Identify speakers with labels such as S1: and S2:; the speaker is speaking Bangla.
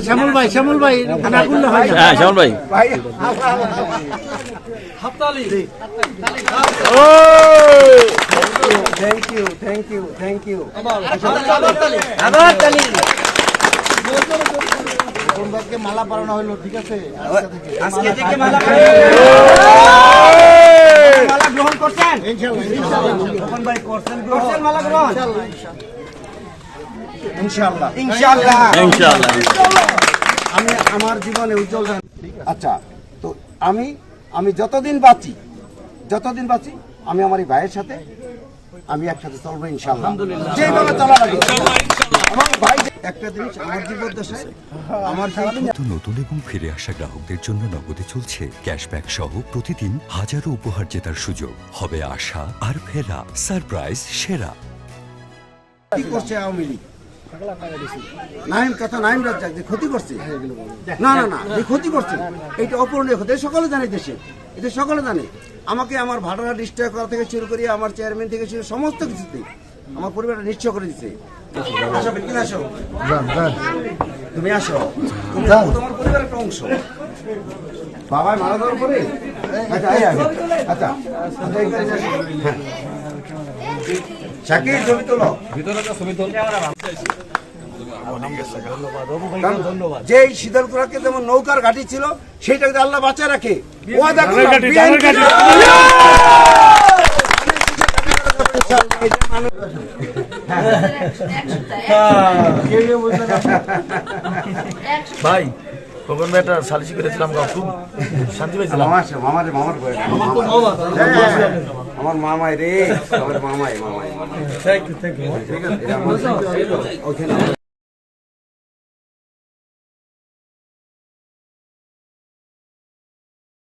S1: শ্যামল ভাই শ্যামল ভাই
S2: হ্যাঁ শ্যামল ভাই
S1: thank you thank you thank you মালা পরানো হলো ঠিক আছে আজকে থেকে মালা গ্রহণ করছেন ইনশাআল্লাহ ভাই করছেন মালা গ্রহণ ইনশাআল্লাহ ইনশাআল্লাহ
S2: ইনশাআল্লাহ
S1: আমি আমার জীবনে উজ্জ্বল আচ্ছা তো আমি যতদিন বাঁচি আমি আমার এই ভাইয়ের সাথে আমি একসাথে চলবো ইনশাআল্লাহ যেভাবে চলা লাগে আমার ভাই একটা জিনিস আমার জীবদ্দশায় আমার
S3: নতুন এবং ফিরে আসা গ্রাহকদের জন্য নগদে চলছে ক্যাশব্যাক সহ প্রতিদিন হাজারো উপহার জেতার সুযোগ হবে আশা আর ফেরা সারপ্রাইজ সেরা
S1: কি করছে আওয়ামী লীগ নাইম রাজ্জাক যে ক্ষতি করছে না যে ক্ষতি করছে এইটা অপূরণীয় ক্ষতি সকলে জানে দেশে এটা সকলে জানে আমাকে আমার ভাড়া নিশ্চয় করা থেকে শুরু করি আমার চেয়ারম্যান থেকে শুরু সমস্ত কিছুতে আমার পরিবারটা নিশ্চয় করে দিচ্ছে আসো তুমি আসো তোমার পরিবারের একটা অংশ বাবাই মারা যাওয়ার পরে আচ্ছা শাকির ছবি তোলো যে শীতলকুড়াকে যেমন নৌকার ঘাঁটি ছিল সেইটাকে আল্লাহ বাঁচা রাখে
S4: ভাই খোকন ভাই একটা সালিশি করেছিলাম খুব শান্তি পাইছিলাম
S1: আমার মামাই রে আমার মামাই
S4: থ্যাংক ইউ